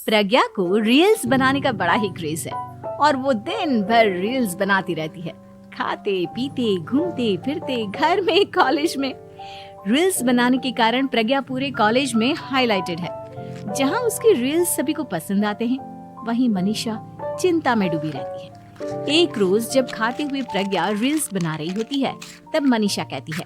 प्रज्ञा को रील्स बनाने का बड़ा ही क्रेज है और वो दिन भर रील्स बनाती रहती है। खाते पीते घूमते फिरते घर में कॉलेज में रील्स बनाने के कारण प्रज्ञा पूरे कॉलेज में हाईलाइटेड है। जहां उसकी रील्स सभी को पसंद आते हैं, वहीं मनीषा चिंता में डूबी रहती है। एक रोज जब खाते हुए प्रज्ञा रील्स बना रही होती है, तब मनीषा कहती है,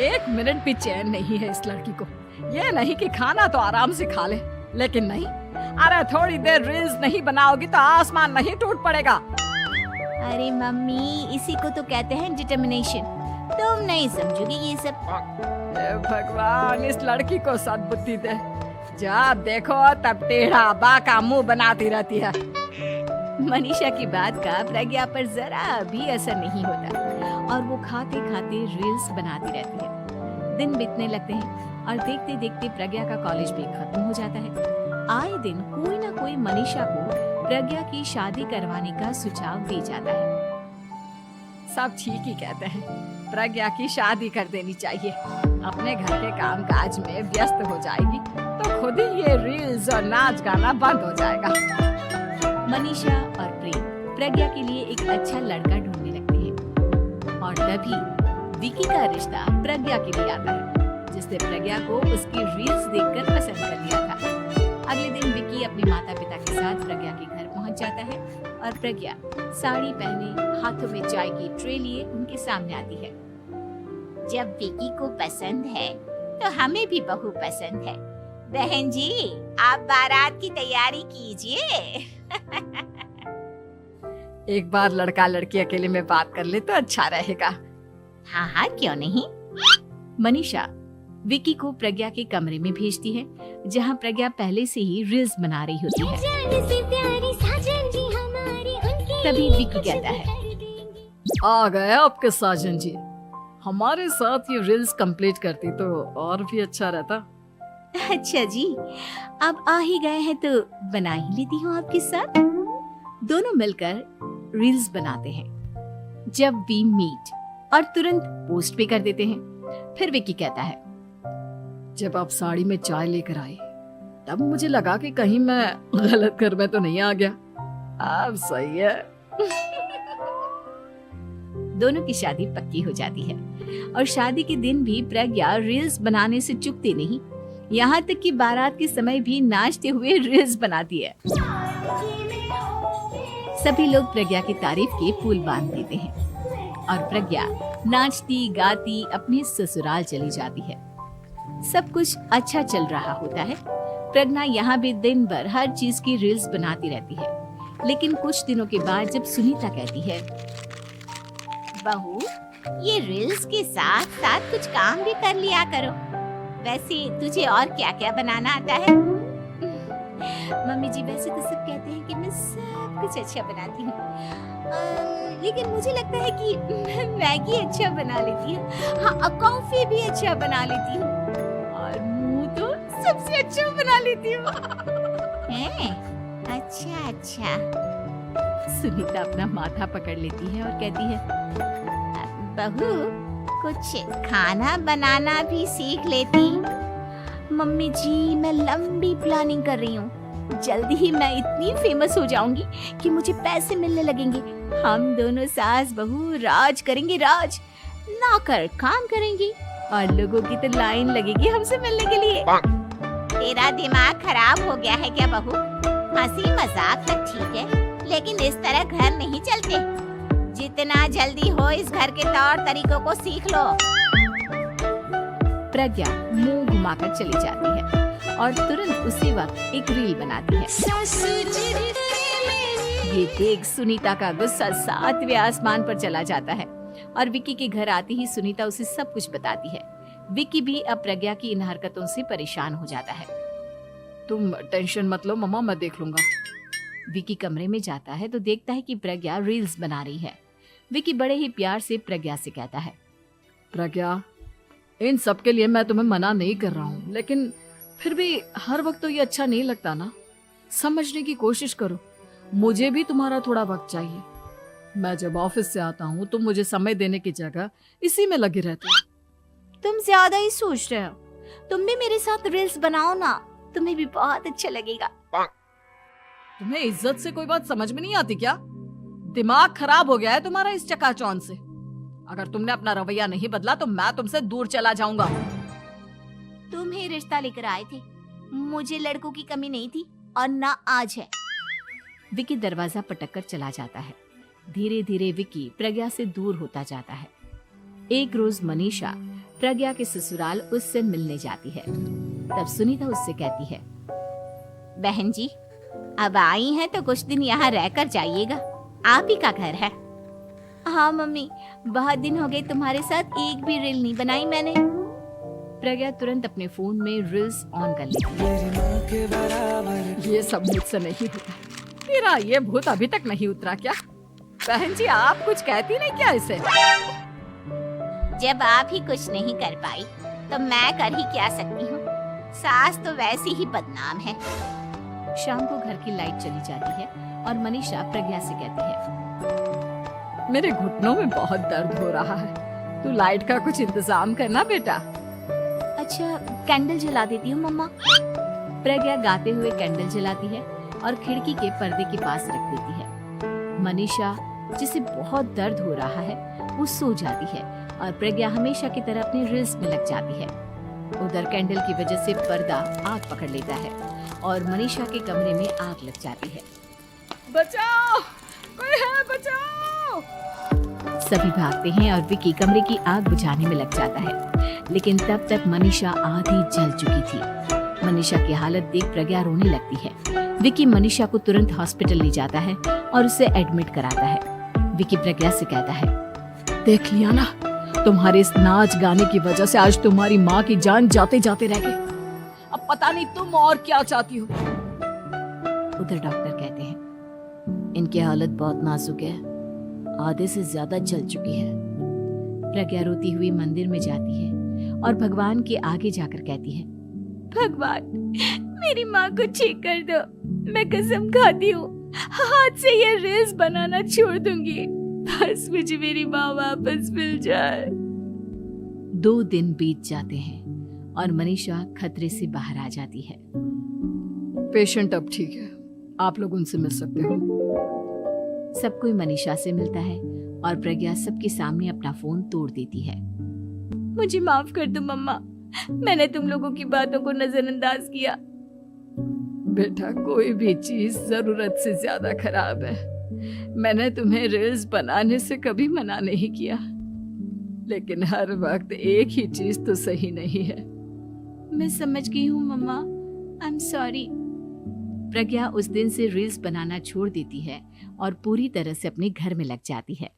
1 मिनट भी चैन नहीं है इस लड़की को। ये नहीं कि खाना तो आराम से खा ले, लेकिन नहीं, अरे थोड़ी देर रील्स नहीं बनाओगी तो आसमान नहीं टूट पड़ेगा। अरे मम्मी, इसी को तो कहते हैं डिटर्मिनेशन। तुम नहीं समझोगी ये सब। हे भगवान, इस लड़की को सद्बुद्धि दे। जब देखो तब टेढ़ा बाका मुंह बनाती रहती है। मनीषा की बात का प्रज्ञा पर जरा भी असर नहीं होता और वो खाते खाते रील्स बनाती रहती है। दिन बीतने लगते हैं और देखते देखते प्रज्ञा का कॉलेज भी खत्म हो जाता है। आए दिन कोई ना कोई मनीषा को प्रज्ञा की शादी करवाने का सुझाव दे जाता है। सब ठीक ही कहते हैं, प्रज्ञा की शादी कर देनी चाहिए। अपने घर के काम काज में व्यस्त हो जाएगी तो खुद ही ये रील्स और नाच गाना बंद हो जाएगा। मनीषा और प्रेम प्रज्ञा के लिए एक अच्छा लड़का ढूंढने लगते हैं और तभी विकी का रिश्ता प्रज्ञा के लिए आता है, जिसने प्रज्ञा को उसकी रील्स देखकर पसंद कर लिया था। अगले दिन विकी अपने माता पिता के साथ प्रज्ञा के घर पहुंच जाता है और प्रज्ञा साड़ी पहने हाथों में चाय की ट्रे लिए उनके सामने आती है। जब विकी को पसंद है तो हमें भी बहू पसंद है। बहन जी, आप बारात की तैयारी कीजिए। एक बार लड़का लड़की अकेले में बात कर ले तो अच्छा रहेगा। हाँ हाँ, क्यों नहीं। मनीषा विकी को प्रज्ञा के कमरे में भेजती है, जहां प्रज्ञा पहले से ही रील्स बना रही होती है। तभी विकी कहता है, आ गए आपके साजन जी। हमारे साथ ये रील्स कंप्लीट करती तो और भी अच्छा रहता। अच्छा जी, अब आ ही गए हैं तो बना ही लेती हूँ आपके साथ। दोनों मिलकर रील्स बनाते हैं। जब वी मीट और तुरंत पोस्ट भी कर देते हैं। फिर विकी कहता है, जब आप साड़ी में चाय लेकर आई तब मुझे लगा कि कहीं मैं गलत घर में तो नहीं आ गया। अब सही है। दोनों की शादी पक्की हो जाती है और शादी के दिन भी प्रज्ञा रील्स बनाने से चूकती नहीं। यहाँ तक कि बारात के समय भी नाचते हुए रील्स बनाती है। सभी लोग प्रज्ञा की तारीफ के पुल बांध देते हैं और प्रज्ञा नाचती गाती अपने ससुराल चली जाती है। सब कुछ अच्छा चल रहा होता है। प्रज्ञा यहाँ भी दिन भर हर चीज की रील्स बनाती रहती है। लेकिन कुछ दिनों के बाद जब सुनीता कहती है, बहू, ये रील्स के साथ साथ कुछ काम भी कर लिया करो। वैसे तुझे और क्या क्या बनाना आता है? मम्मी जी, वैसे तो सब कहते हैं कि मैं सब कुछ अच्छा बनाती हूँ, लेकिन मुझे लगता है कि मैं मैगी अच्छा बना लेती हूँ। हाँ, कॉफी भी अच्छा बना लेती हूँ और मुंह तो सबसे अच्छा बना लेती हूँ। अच्छा अच्छा। सुनीता अपना माथा पकड़ लेती है और कहती है, बहू, कुछ खाना बनाना भी सीख लेती। मम्मी जी, मैं लंबी प्लानिंग कर रही हूँ। जल्दी ही मैं इतनी फेमस हो जाऊंगी कि मुझे पैसे मिलने लगेंगे। हम दोनों सास बहू राज करेंगे, राज नौकर काम करेंगे और लोगों की तो लाइन लगेगी हमसे मिलने के लिए। तेरा दिमाग खराब हो गया है क्या बहू? हंसी मजाक तक ठीक है, लेकिन इस तरह घर नहीं चलते। जितना जल्दी हो इस घर के तौर तरीकों को सीख लो। प्रज्ञा मुंह घुमाकर चली जाती है और तुरंत उसी वक्त एक रील बनाती है। ये देख सुनीता का गुस्सा 7वें आसमान पर चला जाता है और विकी के घर आते ही सुनीता उसे सब कुछ बताती है। विकी भी अब प्रज्ञा की इन हरकतों से परेशान हो जाता है। तुम टेंशन मत लो मम्मा, मैं देख लूंगा। विकी कमरे में जाता है तो देखता है कि प्रज्ञा रील्स बना रही है। विकी बड़े ही प्यार से प्रज्ञा से कहता है, प्रज्ञा, इन सब के लिए मैं तुम्हें मना नहीं कर रहा हूँ, लेकिन फिर भी हर वक्त तो ये अच्छा नहीं लगता ना। समझने की कोशिश करो, मुझे भी तुम्हारा थोड़ा वक्त चाहिए। मैं जब ऑफिस से आता हूँ तो मुझे समय देने की जगह इसी में लगे रहते हो। तुम ज्यादा ही सोच रहे हो। तुम भी मेरे साथ रील्स बनाओ ना। तुम्हें भी बहुत अच्छा लगेगा। तुम्हें इज्जत से कोई बात समझ में नहीं आती क्या? दिमाग खराब हो गया है तुम्हारा इस चकाचौंध से। अगर तुमने अपना रवैया नहीं बदला तो मैं तुमसे दूर चला जाऊंगा। तुम ही रिश्ता लेकर आए थे, मुझे लड़कों की कमी नहीं थी और ना आज है। विकी दरवाजा पटक कर चला जाता है। धीरे धीरे विकी प्रज्ञा से दूर होता जाता है। एक रोज मनीषा प्रज्ञा के ससुराल उससे मिलने जाती है। तब सुनीता उससे कहती है, बहन जी, अब आई हैं तो कुछ दिन यहाँ रहकर जाइएगा, आप ही का घर है। हाँ मम्मी, बहुत दिन हो गए तुम्हारे साथ एक भी रील नहीं बनाई मैंने। प्रज्ञा तुरंत अपने फोन में रील्स ऑन कर लेती है। ये सब मुझसे नहीं होता। तेरा ये भूत अभी तक नहीं उतरा क्या? बहन जी, आप कुछ कहती नहीं क्या इसे? जब आप ही कुछ नहीं कर पाई तो मैं कर ही क्या सकती हूँ। सास तो वैसी ही बदनाम है। शाम को घर की लाइट चली जाती है और मनीषा प्रज्ञा से कहती है, मेरे घुटनों में बहुत दर्द हो रहा है, तू लाइट का कुछ इंतजाम करना बेटा। अच्छा, कैंडल जला देती हूँ मम्मा। प्रज्ञा गाते हुए कैंडल जलाती है और खिड़की के पर्दे के पास रख देती है। मनीषा, जिसे बहुत दर्द हो रहा है, वो सो जाती है और प्रज्ञा हमेशा की तरह अपने रील्स में लग जाती है। उधर कैंडल की वजह से पर्दा आग पकड़ लेता है और मनीषा के कमरे में आग लग जाती है। बचाओ, कोई है, बचाओ। सभी भागते हैं और विकी कमरे की आग बुझाने में लग जाता है, लेकिन तब तक मनीषा आधी जल चुकी थी। मनीषा की हालत देख प्रज्ञा रोने लगती है। विकी मनीषा को तुरंत हॉस्पिटल ले जाता है और उसे एडमिट कराता है। विकी प्रज्ञा से कहता है, देख लिया ना, तुम्हारे इस नाच गाने की वजह से आज तुम्हारी माँ की जान जाते जाते रह गई। अब पता नहीं तुम और क्या चाहती हो। उधर डॉक्टर कहते हैं, इनकी हालत बहुत नाजुक है, आधे से ज्यादा जल चुकी है। प्रज्ञा रोती हुई मंदिर में जाती है और भगवान के आगे जाकर कहती है, भगवान, मेरी माँ को ठीक कर दो। मैं कसम खाती हूँ, हाथ से ये रील्स बनाना छोड़ दूंगी। बस मुझे मेरी माँ वापस मिल जाए। 2 दिन बीत जाते हैं और मनीषा खतरे से बाहर आ जाती है। पेशेंट अब ठीक है, आप लोग उनसे मिल सकते हो। सब कोई मनीषा से मिलता है और प्रज्ञा सबके सामने अपना फोन तोड़ देती है। मुझे माफ कर दो मम्मा, मैंने तुम लोगों की बातों को नजरअंदाज किया। बेटा, कोई भी चीज जरूरत से ज्यादा खराब है। मैंने तुम्हें रील्स बनाने से कभी मना नहीं किया, लेकिन हर वक्त एक ही चीज तो सही नहीं है। मैं समझ गई हूँ मम्मा, आई एम सॉरी। प्रज्ञा उस दिन से रील्स बनाना छोड़ देती है और पूरी तरह से अपने घर में लग जाती है।